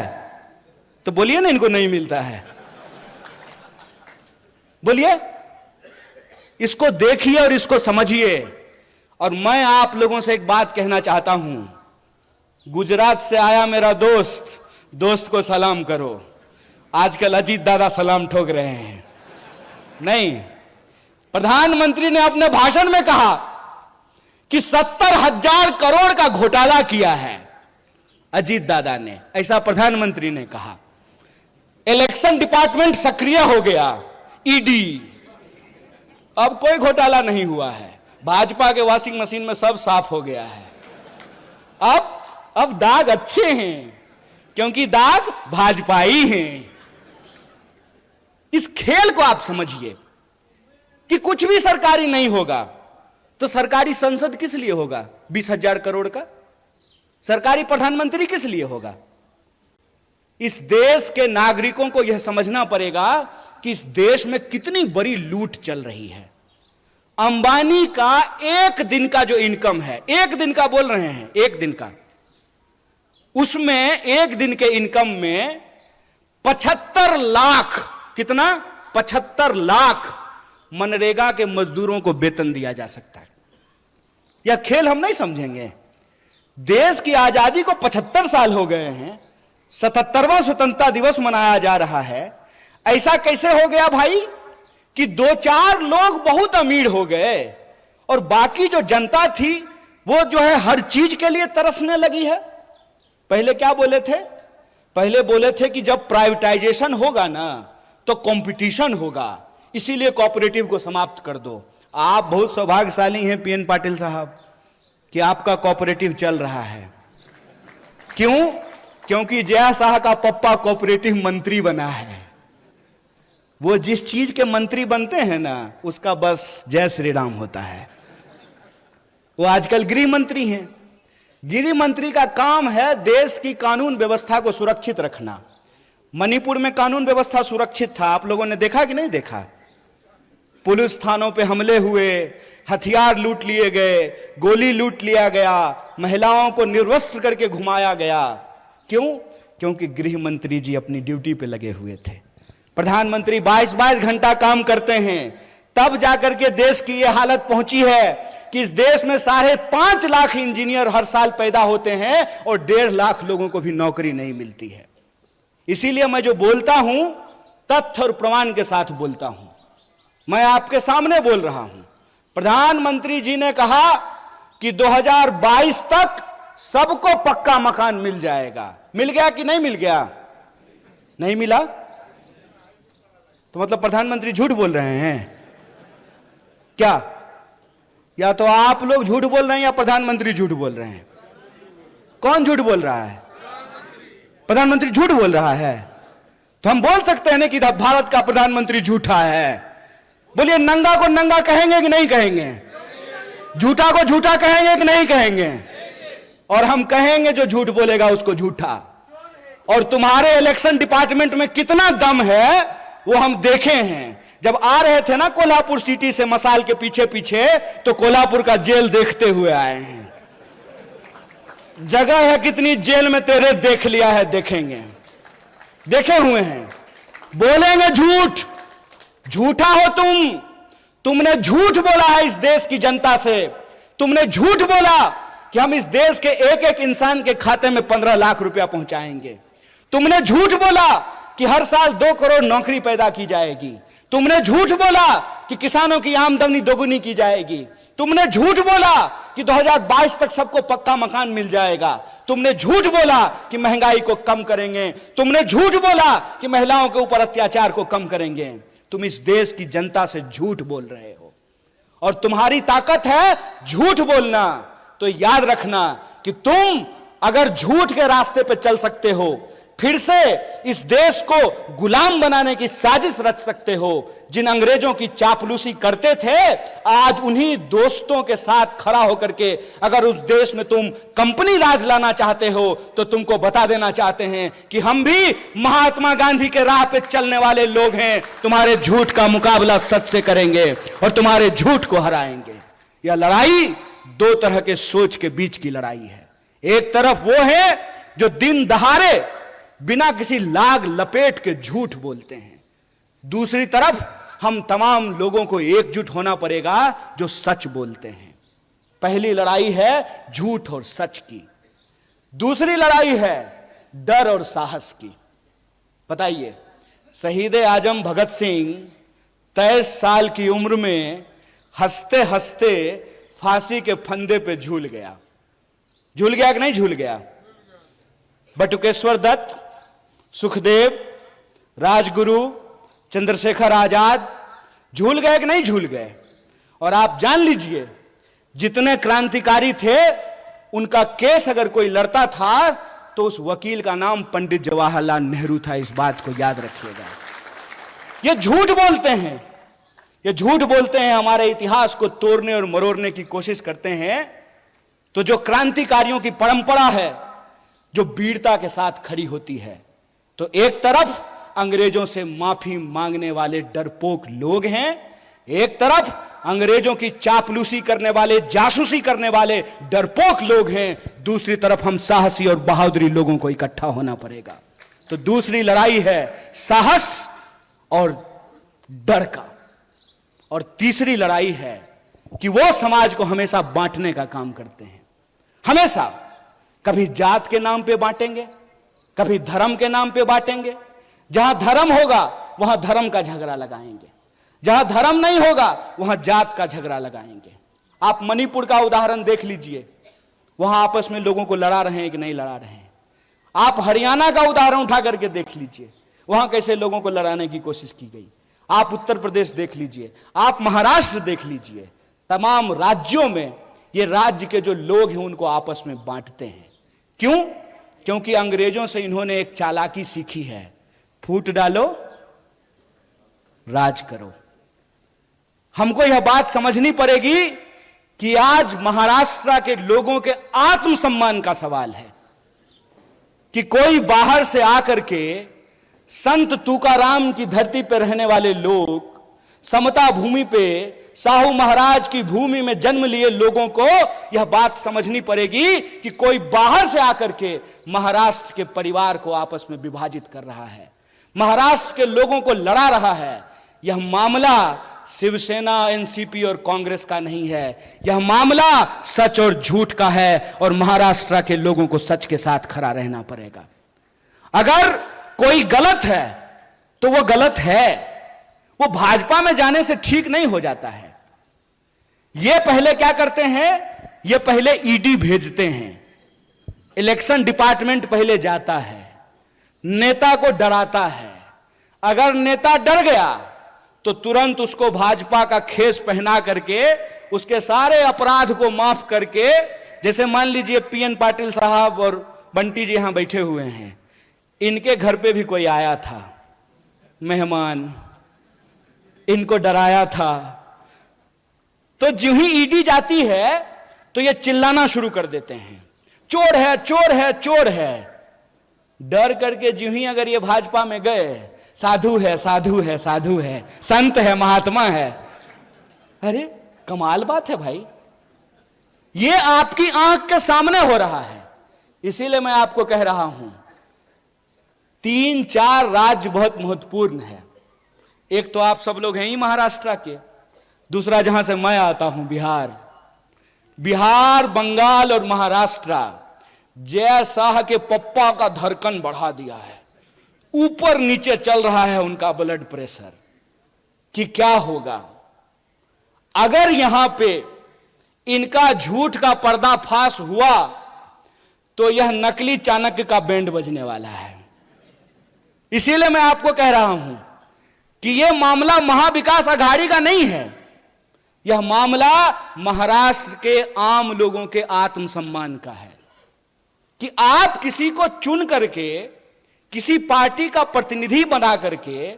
तो बोलिए ना इनको नहीं मिलता है। बोलिए, इसको देखिए और इसको समझिए। और मैं आप लोगों से एक बात कहना चाहता हूं, गुजरात से आया मेरा दोस्त, दोस्त को सलाम करो। आजकल अजीत दादा सलाम ठोक रहे हैं। नहीं, प्रधानमंत्री ने अपने भाषण में कहा कि 70,000 करोड़ का घोटाला किया है अजीत दादा ने, ऐसा प्रधानमंत्री ने कहा। इलेक्शन डिपार्टमेंट सक्रिय हो गया, ईडी। अब कोई घोटाला नहीं हुआ है, भाजपा के वॉशिंग मशीन में सब साफ हो गया है। अब दाग अच्छे हैं, क्योंकि दाग भाजपाई हैं। इस खेल को आप समझिए कि कुछ भी सरकारी नहीं होगा तो सरकारी संसद किस लिए होगा? 20,000 करोड़ का सरकारी प्रधानमंत्री किस लिए होगा? इस देश के नागरिकों को यह समझना पड़ेगा कि इस देश में कितनी बड़ी लूट चल रही है। अंबानी का एक दिन का जो इनकम है, एक दिन का बोल रहे हैं, एक दिन का, उसमें एक दिन के इनकम में 75 लाख, कितना? 75 लाख मनरेगा के मजदूरों को वेतन दिया जा सकता है। यह खेल हम नहीं समझेंगे। देश की आजादी को 75 साल हो गए हैं, 77वां स्वतंत्रता दिवस मनाया जा रहा है। ऐसा कैसे हो गया भाई कि 2-4 लोग बहुत अमीर हो गए और बाकी जो जनता थी वो जो है हर चीज के लिए तरसने लगी है? पहले क्या बोले थे? पहले बोले थे कि जब प्राइवेटाइजेशन होगा ना तो कंपटीशन होगा, इसीलिए कोऑपरेटिव को समाप्त कर दो। आप बहुत सौभाग्यशाली हैं पीएन पाटिल साहब कि आपका कोऑपरेटिव चल रहा है। क्यों? क्योंकि जया शाह का पप्पा कोऑपरेटिव मंत्री बना है। वो जिस चीज के मंत्री बनते हैं ना, उसका बस जय श्री राम होता है। वो आजकल गृह मंत्री हैं। गृह मंत्री का काम है देश की कानून व्यवस्था को सुरक्षित रखना। मणिपुर में कानून व्यवस्था सुरक्षित था, आप लोगों ने देखा कि नहीं देखा? पुलिस थानों पे हमले हुए, हथियार लूट लिए गए, गोली लूट लिया गया, महिलाओं को निर्वस्त्र करके घुमाया गया। क्यों? क्योंकि गृह मंत्री जी अपनी ड्यूटी पे लगे हुए थे। प्रधानमंत्री 22-22 घंटा काम करते हैं, तब जाकर के देश की यह हालत पहुंची है कि इस देश में 5.5 लाख इंजीनियर हर साल पैदा होते हैं और 1.5 लाख लोगों को भी नौकरी नहीं मिलती है। इसीलिए मैं जो बोलता हूं तथ्य और प्रमाण के साथ बोलता हूं। मैं आपके सामने बोल रहा हूं। प्रधानमंत्री जी ने कहा कि 2022 तक सबको पक्का मकान मिल जाएगा। मिल गया कि नहीं मिल गया? नहीं मिला तो मतलब प्रधानमंत्री झूठ बोल रहे हैं क्या? या तो आप लोग झूठ बोल रहे हैं या प्रधानमंत्री झूठ बोल रहे हैं। कौन झूठ बोल रहा है? प्रधानमंत्री झूठ बोल रहा है। तो हम बोल सकते हैं ना कि भारत का प्रधानमंत्री झूठा है। बोलिए, नंगा को नंगा कहेंगे कि नहीं कहेंगे? झूठा को झूठा कहेंगे कि नहीं कहेंगे? और हम कहेंगे जो झूठ बोलेगा उसको झूठा। और तुम्हारे इलेक्शन डिपार्टमेंट में कितना दम है वो हम देखे हैं। जब आ रहे थे ना कोल्हापुर सिटी से मसाल के पीछे पीछे, तो कोल्हापुर का जेल देखते हुए आए हैं। जगह है कितनी जेल में तेरे, देख लिया है, देखेंगे, देखे हुए हैं। बोलेंगे झूठ, झूठा हो तुमने झूठ बोला है इस देश की जनता से। तुमने झूठ बोला कि हम इस देश के एक एक इंसान के खाते में 15 लाख रुपया पहुंचाएंगे। तुमने झूठ बोला कि हर साल 2 करोड़ नौकरी पैदा की जाएगी। तुमने झूठ बोला कि किसानों की आमदनी दोगुनी की जाएगी। तुमने झूठ बोला कि 2022 तक सबको पक्का मकान मिल जाएगा। तुमने झूठ बोला कि महंगाई को कम करेंगे। तुमने झूठ बोला कि महिलाओं के ऊपर अत्याचार को कम करेंगे। तुम इस देश की जनता से झूठ बोल रहे हो और तुम्हारी ताकत है झूठ बोलना। तो याद रखना कि तुम अगर झूठ के रास्ते पे चल सकते हो, फिर से इस देश को गुलाम बनाने की साजिश रच सकते हो। जिन अंग्रेजों की चापलूसी करते थे, आज उन्हीं दोस्तों के साथ खड़ा होकर के अगर उस देश में तुम कंपनी राज लाना चाहते हो, तो तुमको बता देना चाहते हैं कि हम भी महात्मा गांधी के राह पे चलने वाले लोग हैं। तुम्हारे झूठ का मुकाबला सच से करेंगे और तुम्हारे झूठ को हराएंगे। यह लड़ाई 2 तरह के सोच के बीच की लड़ाई है। एक तरफ वो है जो दिन दहाड़े बिना किसी लाग लपेट के झूठ बोलते हैं। दूसरी तरफ हम तमाम लोगों को एकजुट होना पड़ेगा जो सच बोलते हैं। पहली लड़ाई है झूठ और सच की, दूसरी लड़ाई है डर और साहस की। बताइए, शहीद आजम भगत सिंह 23 साल की उम्र में हंसते हंसते फांसी के फंदे पे झूल गया। झूल गया कि नहीं झूल गया? बटुकेश्वर दत्त, सुखदेव, राजगुरु, चंद्रशेखर आजाद झूल गए कि नहीं झूल गए? और आप जान लीजिए, जितने क्रांतिकारी थे उनका केस अगर कोई लड़ता था तो उस वकील का नाम पंडित जवाहरलाल नेहरू था। इस बात को याद रखिएगा। ये झूठ बोलते हैं, ये झूठ बोलते हैं, हमारे इतिहास को तोड़ने और मरोड़ने की कोशिश करते हैं। तो जो क्रांतिकारियों की परंपरा है जो वीरता के साथ खड़ी होती है, तो एक तरफ अंग्रेजों से माफी मांगने वाले डरपोक लोग हैं, एक तरफ अंग्रेजों की चापलूसी करने वाले, जासूसी करने वाले डरपोक लोग हैं, दूसरी तरफ हम साहसी और बहादुरी लोगों को इकट्ठा होना पड़ेगा। तो दूसरी लड़ाई है साहस और डर का। और तीसरी लड़ाई है कि वो समाज को हमेशा बांटने का काम करते हैं। हमेशा कभी जात के नाम पे बांटेंगे, कभी धर्म के नाम पे बांटेंगे। जहां धर्म होगा वहां धर्म का झगड़ा लगाएंगे, जहां धर्म नहीं होगा वहां जात का झगड़ा लगाएंगे। आप मणिपुर का उदाहरण देख लीजिए, वहां आपस में लोगों को लड़ा रहे हैं कि नहीं लड़ा रहे हैं। आप हरियाणा का उदाहरण उठा करके देख लीजिए, वहां कैसे लोगों को लड़ाने की कोशिश की गई। आप उत्तर प्रदेश देख लीजिए, आप महाराष्ट्र देख लीजिए। तमाम राज्यों में ये राज्य के जो लोग हैं उनको आपस में बांटते हैं। क्यों? क्योंकि अंग्रेजों से इन्होंने एक चालाकी सीखी है, फूट डालो राज करो। हमको यह बात समझनी पड़ेगी कि आज महाराष्ट्र के लोगों के आत्मसम्मान का सवाल है कि कोई बाहर से आकर के संत तुकाराम की धरती पर रहने वाले लोग, समता भूमि पे साहू महाराज की भूमि में जन्म लिए लोगों को यह बात समझनी पड़ेगी कि कोई बाहर से आकर के महाराष्ट्र के परिवार को आपस में विभाजित कर रहा है, महाराष्ट्र के लोगों को लड़ा रहा है। यह मामला शिवसेना, एनसीपी और कांग्रेस का नहीं है, यह मामला सच और झूठ का है और महाराष्ट्र के लोगों को सच के साथ खड़ा रहना पड़ेगा। अगर कोई गलत है तो वो गलत है, वो भाजपा में जाने से ठीक नहीं हो जाता है। ये पहले क्या करते हैं, ये पहले ईडी भेजते हैं, इलेक्शन डिपार्टमेंट पहले जाता है, नेता को डराता है। अगर नेता डर गया तो तुरंत उसको भाजपा का खेस पहना करके उसके सारे अपराध को माफ करके, जैसे मान लीजिए पीएन पाटिल साहब और बंटी जी यहां बैठे हुए हैं, इनके घर पे भी कोई आया था मेहमान, इनको डराया था, तो जो ही ईडी जाती है तो ये चिल्लाना शुरू कर देते हैं, चोर है चोर है चोर है। डर करके जो ही अगर ये भाजपा में गए, साधु है साधु है साधु है, संत है महात्मा है। अरे कमाल बात है भाई, ये आपकी आंख के सामने हो रहा है। इसीलिए मैं आपको कह रहा हूं 3-4 राज्य बहुत महत्वपूर्ण है। एक तो आप सब लोग हैं ही महाराष्ट्र के, दूसरा जहां से मैं आता हूं बिहार, बंगाल और महाराष्ट्र जय शाह के पप्पा का धड़कन बढ़ा दिया है, ऊपर नीचे चल रहा है उनका ब्लड प्रेशर कि क्या होगा अगर यहां पे इनका झूठ का पर्दाफाश हुआ तो यह नकली चाणक्य का बैंड बजने वाला है। इसीलिए मैं आपको कह रहा हूं कि यह मामला महाविकास अघाड़ी का नहीं है, यह मामला महाराष्ट्र के आम लोगों के आत्मसम्मान का है कि आप किसी को चुन करके, किसी पार्टी का प्रतिनिधि बना करके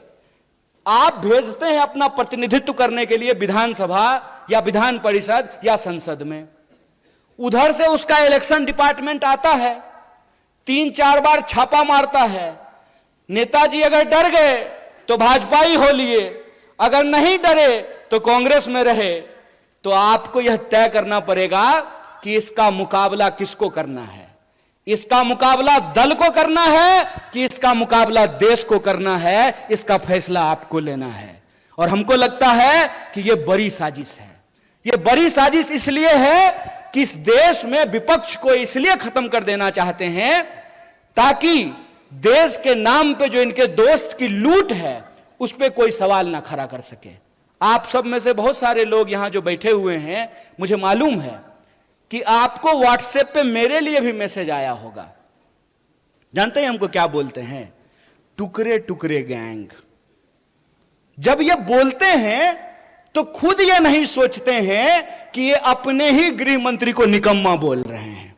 आप भेजते हैं अपना प्रतिनिधित्व करने के लिए विधानसभा या विधान परिषद या संसद में। उधर से उसका इलेक्शन डिपार्टमेंट आता है, 3-4 बार छापा मारता है। नेताजी अगर डर गए तो भाजपा ही हो लिए, अगर नहीं डरे तो कांग्रेस में रहे। तो आपको यह तय करना पड़ेगा कि इसका मुकाबला किसको करना है, इसका मुकाबला दल को करना है कि इसका मुकाबला देश को करना है। इसका फैसला आपको लेना है। और हमको लगता है कि यह बड़ी साजिश है। यह बड़ी साजिश इसलिए है कि इस देश में विपक्ष को इसलिए खत्म कर देना चाहते हैं ताकि देश के नाम पे जो इनके दोस्त की लूट है उस पे कोई सवाल ना खड़ा कर सके। आप सब में से बहुत सारे लोग यहां जो बैठे हुए हैं, मुझे मालूम है कि आपको व्हाट्सएप पे मेरे लिए भी मैसेज आया होगा। जानते हैं हमको क्या बोलते हैं? टुकड़े टुकड़े गैंग। जब ये बोलते हैं तो खुद ये नहीं सोचते हैं कि ये अपने ही गृह मंत्री को निकम्मा बोल रहे हैं।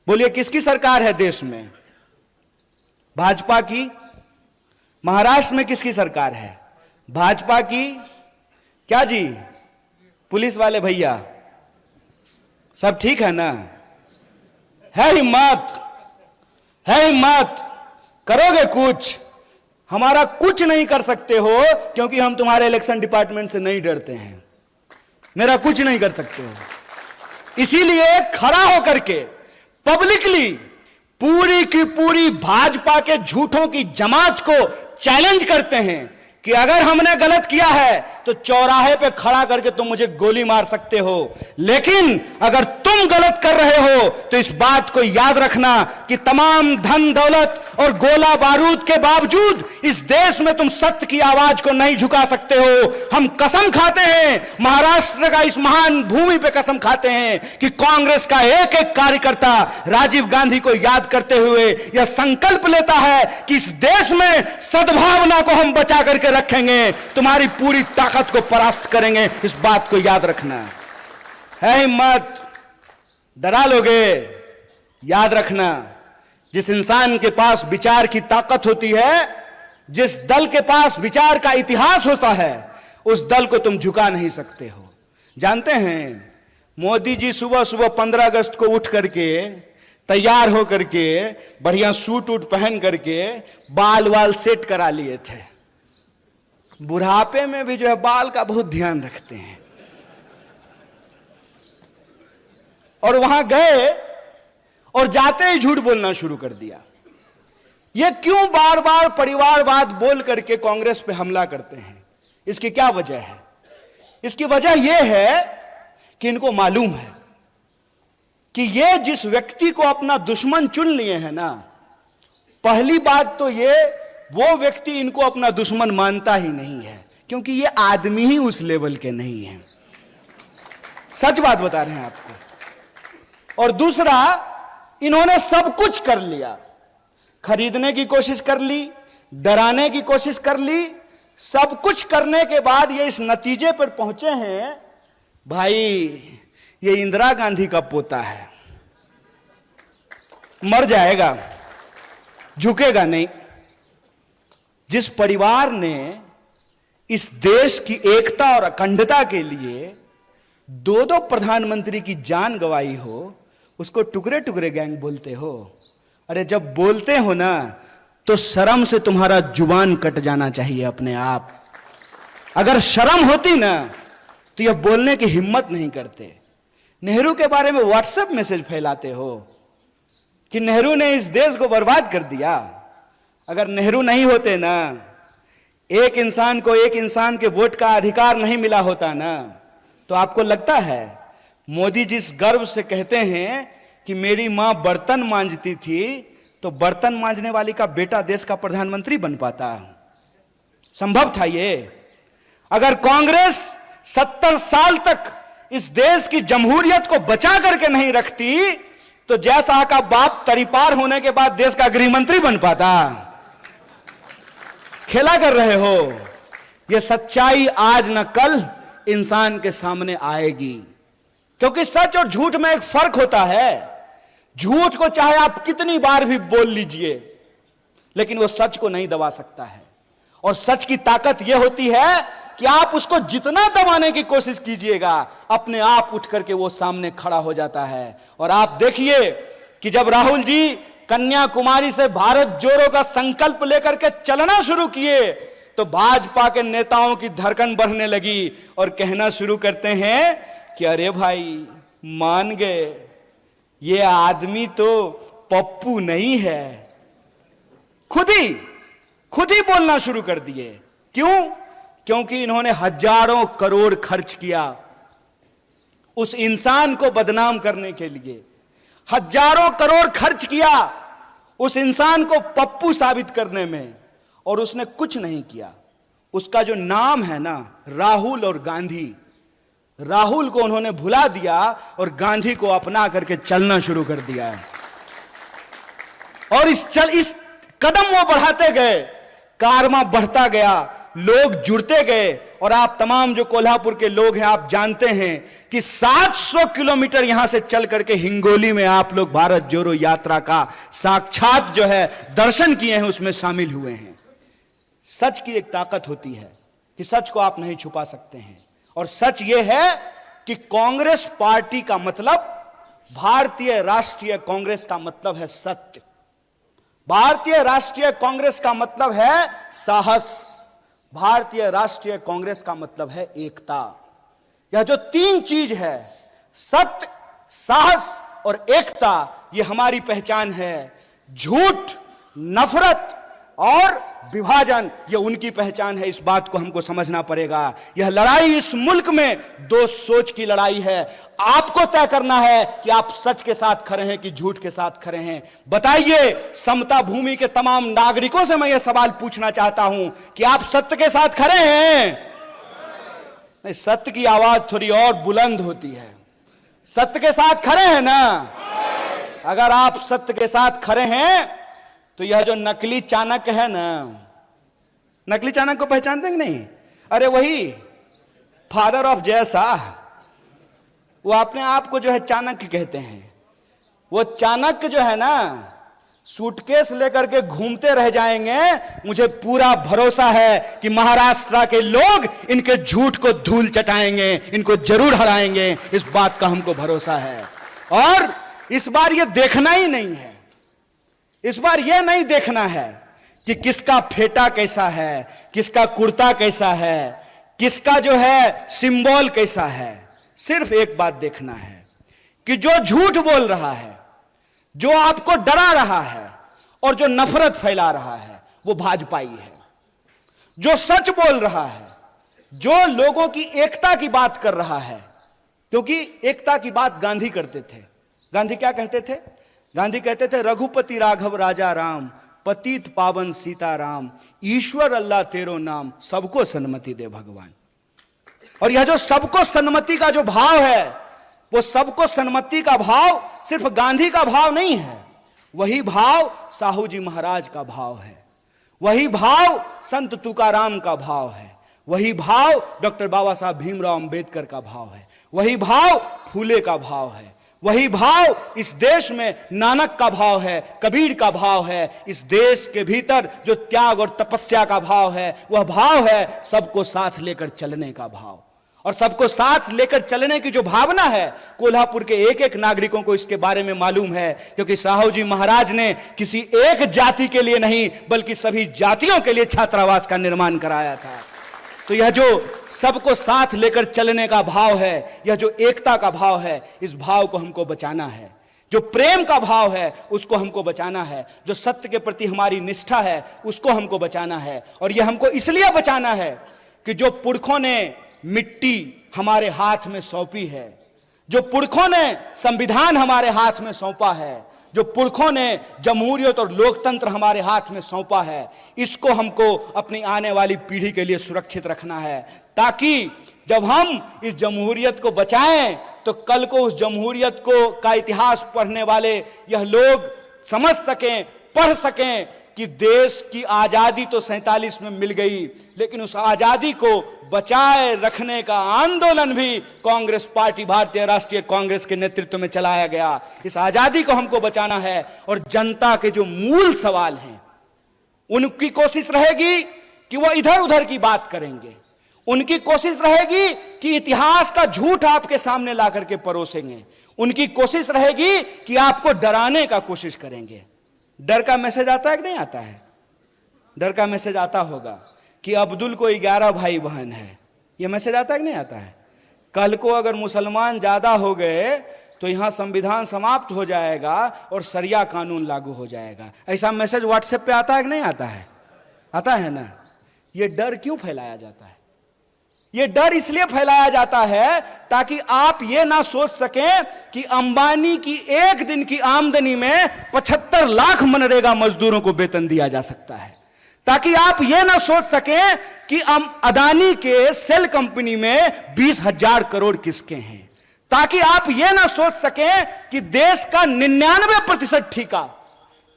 बोलिए किसकी सरकार है देश में? भाजपा की। महाराष्ट्र में किसकी सरकार है? भाजपा की। क्या जी पुलिस वाले भैया सब ठीक है ना? है हिम्मत, है हिम्मत, करोगे कुछ? हमारा कुछ नहीं कर सकते हो क्योंकि हम तुम्हारे इलेक्शन डिपार्टमेंट से नहीं डरते हैं। मेरा कुछ नहीं कर सकते हो। इसीलिए खड़ा होकर के पब्लिकली पूरी की पूरी भाजपा के झूठों की जमात को चैलेंज करते हैं कि अगर हमने गलत किया है तो चौराहे पे खड़ा करके तुम मुझे गोली मार सकते हो, लेकिन अगर तुम गलत कर रहे हो तो इस बात को याद रखना कि तमाम धन दौलत और गोला बारूद के बावजूद इस देश में तुम सत्य की आवाज को नहीं झुका सकते हो। हम कसम खाते हैं, महाराष्ट्र का इस महान भूमि पे कसम खाते हैं कि कांग्रेस का एक एक कार्यकर्ता राजीव गांधी को याद करते हुए यह संकल्प लेता है कि इस देश में सद्भावना को हम बचा करके रखेंगे, तुम्हारी पूरी ताकत को परास्त करेंगे। इस बात को याद रखना है। हिम्मत, डरा लोगे? याद रखना, जिस इंसान के पास विचार की ताकत होती है, जिस दल के पास विचार का इतिहास होता है, उस दल को तुम झुका नहीं सकते हो। जानते हैं मोदी जी सुबह सुबह 15 अगस्त को उठ करके तैयार होकर के बढ़िया सूट वूट पहन करके बाल वाल सेट करा लिए थे। बुढ़ापे में भी जो है बाल का बहुत ध्यान रखते हैं। और वहां गए और जाते ही झूठ बोलना शुरू कर दिया। ये क्यों बार बार परिवारवाद बोल करके कांग्रेस पे हमला करते हैं? इसकी क्या वजह है? इसकी वजह यह है कि इनको मालूम है कि ये जिस व्यक्ति को अपना दुश्मन चुन लिए हैं ना, पहली बात तो ये वो व्यक्ति इनको अपना दुश्मन मानता ही नहीं है, क्योंकि ये आदमी ही उस लेवल के नहीं है। सच बात बता रहे हैं आपको। और दूसरा, इन्होंने सब कुछ कर लिया, खरीदने की कोशिश कर ली, डराने की कोशिश कर ली, सब कुछ करने के बाद ये इस नतीजे पर पहुंचे हैं भाई ये इंदिरा गांधी का पोता है, मर जाएगा, झुकेगा नहीं। जिस परिवार ने इस देश की एकता और अखंडता के लिए दो दो प्रधानमंत्री की जान गंवाई हो, उसको टुकड़े टुकड़े गैंग बोलते हो। अरे जब बोलते हो ना तो शर्म से तुम्हारा जुबान कट जाना चाहिए अपने आप। अगर शर्म होती ना तो यह बोलने की हिम्मत नहीं करते। नेहरू के बारे में व्हाट्सएप मैसेज फैलाते हो कि नेहरू ने इस देश को बर्बाद कर दिया। अगर नेहरू नहीं होते ना, एक इंसान को एक इंसान के वोट का अधिकार नहीं मिला होता ना, तो आपको लगता है मोदी जिस गर्व से कहते हैं कि मेरी मां बर्तन मांजती थी, तो बर्तन मांजने वाली का बेटा देश का प्रधानमंत्री बन पाता? संभव था ये? अगर कांग्रेस 70 साल तक इस देश की जमहूरियत को बचा करके नहीं रखती, तो जयशाह का बाप तरीपार होने के बाद देश का गृह मंत्री बन पाता? खेला कर रहे हो। यह सच्चाई आज न कल इंसान के सामने आएगी, क्योंकि सच और झूठ में एक फर्क होता है। झूठ को चाहे आप कितनी बार भी बोल लीजिए, लेकिन वो सच को नहीं दबा सकता है। और सच की ताकत यह होती है कि आप उसको जितना दबाने की कोशिश कीजिएगा, अपने आप उठ करके वो सामने खड़ा हो जाता है। और आप देखिए कि जब राहुल जी कन्याकुमारी से भारत जोड़ो का संकल्प लेकर के चलना शुरू किए, तो भाजपा के नेताओं की धड़कन बढ़ने लगी और कहना शुरू करते हैं कि अरे भाई मान गए, ये आदमी तो पप्पू नहीं है। खुद ही बोलना शुरू कर दिए। क्यों? क्योंकि इन्होंने हजारों करोड़ खर्च किया उस इंसान को बदनाम करने के लिए। हजारों करोड़ खर्च किया उस इंसान को पप्पू साबित करने में, और उसने कुछ नहीं किया। उसका जो नाम है ना, राहुल और गांधी, राहुल को उन्होंने भुला दिया और गांधी को अपना करके चलना शुरू कर दिया है। और इस कदम वो बढ़ाते गए, कारवां बढ़ता गया, लोग जुड़ते गए। और आप तमाम जो कोल्हापुर के लोग हैं, आप जानते हैं कि 700 किलोमीटर यहां से चल करके हिंगोली में आप लोग भारत जोड़ो यात्रा का साक्षात जो है दर्शन किए हैं, उसमें शामिल हुए हैं। सच की एक ताकत होती है कि सच को आप नहीं छुपा सकते हैं। और सच यह है कि कांग्रेस पार्टी का मतलब, भारतीय राष्ट्रीय कांग्रेस का मतलब है सत्य। भारतीय राष्ट्रीय कांग्रेस का मतलब है साहस। भारतीय राष्ट्रीय कांग्रेस का मतलब है एकता। यह जो तीन चीज है, सत्य, साहस और एकता, यह हमारी पहचान है। झूठ, नफरत और विभाजन, यह उनकी पहचान है। इस बात को हमको समझना पड़ेगा। यह लड़ाई इस मुल्क में दो सोच की लड़ाई है। आपको तय करना है कि आप सच के साथ खड़े हैं कि झूठ के साथ खड़े हैं। बताइए, समता भूमि के तमाम नागरिकों से मैं यह सवाल पूछना चाहता हूं कि आप सत्य के साथ खड़े हैं? नहीं, सत्य की आवाज थोड़ी और बुलंद होती है। सत्य के साथ खड़े हैं ना? अगर आप सत्य के साथ खड़े हैं तो यह जो नकली चाणक्य है ना, नकली चाणक्य को पहचानते हैं कि नहीं? अरे वही फादर ऑफ जयशाह, वो अपने आप को जो है चाणक्य कहते हैं। वो चाणक्य जो है ना, सूटकेस लेकर के घूमते रह जाएंगे। मुझे पूरा भरोसा है कि महाराष्ट्र के लोग इनके झूठ को धूल चटाएंगे, इनको जरूर हराएंगे। इस बात का हमको भरोसा है। और इस बार ये देखना ही नहीं है, इस बार यह नहीं देखना है कि किसका फेटा कैसा है, किसका कुर्ता कैसा है, किसका जो है सिंबल कैसा है। सिर्फ एक बात देखना है कि जो झूठ बोल रहा है, जो आपको डरा रहा है और जो नफरत फैला रहा है, वो भाजपाई है। जो सच बोल रहा है, जो लोगों की एकता की बात कर रहा है, क्योंकि एकता की बात गांधी करते थे। गांधी क्या कहते थे? गांधी कहते थे, रघुपति राघव राजा राम, पतित पावन सीताराम, ईश्वर अल्लाह तेरो नाम, सबको सन्मति दे भगवान। और यह जो सबको सन्मति का जो भाव है, वो सबको सन्मति का भाव सिर्फ गांधी का भाव नहीं है। वही भाव साहू जी महाराज का भाव है, वही भाव संत तुकाराम का भाव है, वही भाव डॉक्टर बाबा साहब भीमराव अंबेडकर का भाव है, वही भाव फूले का भाव है, वही भाव इस देश में नानक का भाव है, कबीर का भाव है। इस देश के भीतर जो त्याग और तपस्या का भाव है, वह भाव है सबको साथ लेकर चलने का भाव। और सबको साथ लेकर चलने की जो भावना है, कोल्हापुर के एक एक नागरिकों को इसके बारे में मालूम है, क्योंकि साहू जी महाराज ने किसी एक जाति के लिए नहीं बल्कि सभी जातियों के लिए छात्रावास का निर्माण कराया था। तो यह जो सबको साथ लेकर चलने का भाव है, यह जो एकता का भाव है, इस भाव को हमको बचाना है। जो प्रेम का भाव है उसको हमको बचाना है। जो सत्य के प्रति हमारी निष्ठा है उसको हमको बचाना है। और यह हमको इसलिए बचाना है कि जो पुरखों ने मिट्टी हमारे हाथ में सौंपी है, जो पुरखों ने संविधान हमारे हाथ में सौंपा है, जो पुरखों ने जमहूरियत और लोकतंत्र हमारे हाथ में सौंपा है, इसको हमको अपनी आने वाली पीढ़ी के लिए सुरक्षित रखना है, ताकि जब हम इस जमहूरियत को बचाएं तो कल को उस जमहूरियत को का इतिहास पढ़ने वाले यह लोग समझ सकें, पढ़ सकें कि देश की आजादी तो 47 में मिल गई, लेकिन उस आजादी को बचाए रखने का आंदोलन भी कांग्रेस पार्टी, भारतीय राष्ट्रीय कांग्रेस के नेतृत्व में चलाया गया। इस आजादी को हमको बचाना है। और जनता के जो मूल सवाल हैं उनकी कोशिश रहेगी कि वो इधर उधर की बात करेंगे, उनकी कोशिश रहेगी कि इतिहास का झूठ आपके सामने ला करके परोसेंगे, उनकी कोशिश रहेगी कि आपको डराने का कोशिश करेंगे। डर का मैसेज आता है कि नहीं आता है? डर का मैसेज आता होगा कि अब्दुल को 11 भाई बहन है, यह मैसेज आता है कि नहीं आता है? कल को अगर मुसलमान ज्यादा हो गए तो यहां संविधान समाप्त हो जाएगा और शरिया कानून लागू हो जाएगा। ऐसा मैसेज व्हाट्सएप पे आता है कि नहीं आता है? आता है ना। यह डर क्यों फैलाया जाता है? यह डर इसलिए फैलाया जाता है ताकि आप यह ना सोच सकें कि अंबानी की एक दिन की आमदनी में 75 लाख मनरेगा मजदूरों को वेतन दिया जा सकता है, ताकि आप यह ना सोच सकें कि अदानी के सेल कंपनी में 20,000 करोड़ किसके हैं, ताकि आप यह ना सोच सकें कि देश का 99% ठेका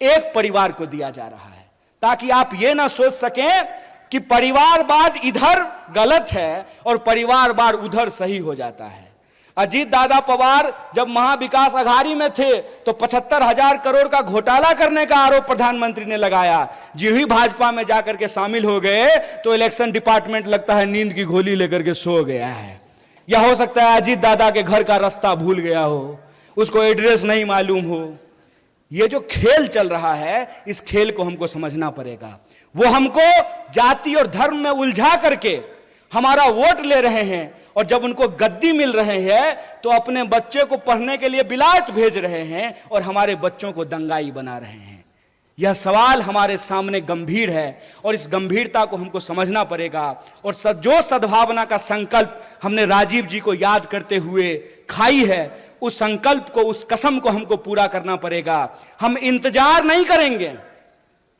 एक परिवार को दिया जा रहा है, ताकि आप यह ना सोच सकें कि परिवारवाद इधर गलत है और परिवारवाद उधर सही हो जाता है। अजीत दादा पवार जब महाविकास अघाड़ी में थे तो 75,000 करोड़ का घोटाला करने का आरोप प्रधानमंत्री ने लगाया। जी ही भाजपा में जाकर के शामिल हो गए तो इलेक्शन डिपार्टमेंट लगता है नींद की गोली लेकर के सो गया है, या हो सकता है अजीत दादा के घर का रास्ता भूल गया हो, उसको एड्रेस नहीं मालूम हो। ये जो खेल चल रहा है, इस खेल को हमको समझना पड़ेगा। वो हमको जाति और धर्म में उलझा करके हमारा वोट ले रहे हैं, और जब उनको गद्दी मिल रहे हैं तो अपने बच्चे को पढ़ने के लिए विलायत भेज रहे हैं और हमारे बच्चों को दंगाई बना रहे हैं। यह सवाल हमारे सामने गंभीर है और इस गंभीरता को हमको समझना पड़ेगा। और जो सद्भावना का संकल्प हमने राजीव जी को याद करते हुए खाई है, उस संकल्प को, उस कसम को हमको पूरा करना पड़ेगा। हम इंतजार नहीं करेंगे।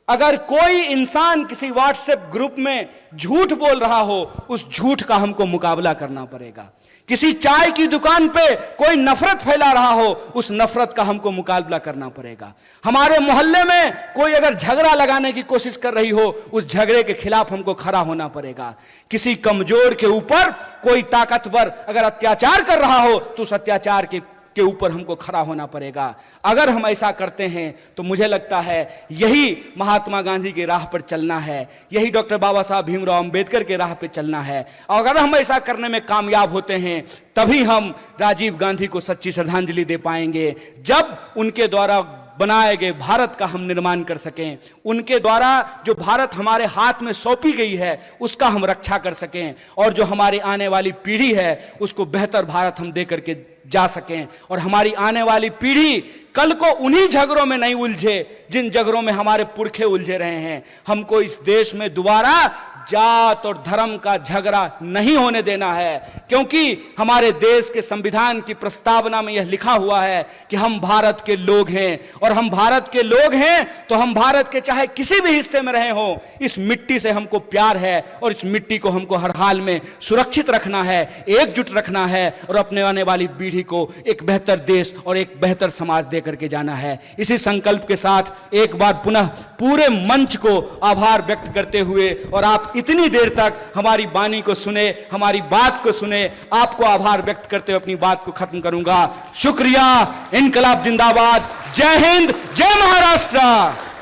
अगर कोई इंसान किसी व्हाट्सएप ग्रुप में झूठ बोल रहा हो, उस झूठ का हमको मुकाबला करना पड़ेगा। किसी चाय की दुकान पे कोई नफरत फैला रहा हो, उस नफरत का हमको मुकाबला करना पड़ेगा। हमारे मोहल्ले में कोई अगर झगड़ा लगाने की कोशिश कर रही हो, उस झगड़े के खिलाफ हमको खड़ा होना पड़ेगा। किसी कमजोर के ऊपर कोई ताकतवर अगर अत्याचार कर रहा हो तो उस अत्याचार के ऊपर हमको खड़ा होना पड़ेगा। अगर हम ऐसा करते हैं तो मुझे लगता है यही महात्मा गांधी की राह पर चलना है, यही डॉक्टर बाबा साहब भीमराव अंबेडकर के राह पर चलना है। और अगर हम ऐसा करने में कामयाब होते हैं तभी हम राजीव गांधी को सच्ची श्रद्धांजलि दे पाएंगे, जब उनके द्वारा बनाए गए भारत का हम निर्माण कर सकें, उनके द्वारा जो भारत हमारे हाथ में सौंपी गई है उसका हम रक्षा कर सकें, और जो हमारी आने वाली पीढ़ी है उसको बेहतर भारत हम दे करके जा सकें, और हमारी आने वाली पीढ़ी कल को उन्हीं झगड़ों में नहीं उलझे जिन झगड़ों में हमारे पुरखे उलझे रहे हैं। हमको इस देश में दोबारा जात और धर्म का झगड़ा नहीं होने देना है, क्योंकि हमारे देश के संविधान की प्रस्तावना में यह लिखा हुआ है कि हम भारत के लोग हैं, और हम भारत के लोग हैं तो हम भारत के चाहे किसी भी हिस्से में रहे हो, इस मिट्टी से हमको प्यार है और इस मिट्टी को हमको हर हाल में सुरक्षित रखना है, एकजुट रखना है, और अपने आने वाली पीढ़ी को एक बेहतर देश और एक बेहतर समाज दे लेकर के जाना है। इसी संकल्प के साथ एक बार पुनः पूरे मंच को आभार व्यक्त करते हुए, और आप इतनी देर तक हमारी वाणी को सुने, हमारी बात को सुने, आपको आभार व्यक्त करते हुए अपनी बात को खत्म करूंगा। शुक्रिया। इनकलाब जिंदाबाद। जय हिंद, जय महाराष्ट्र।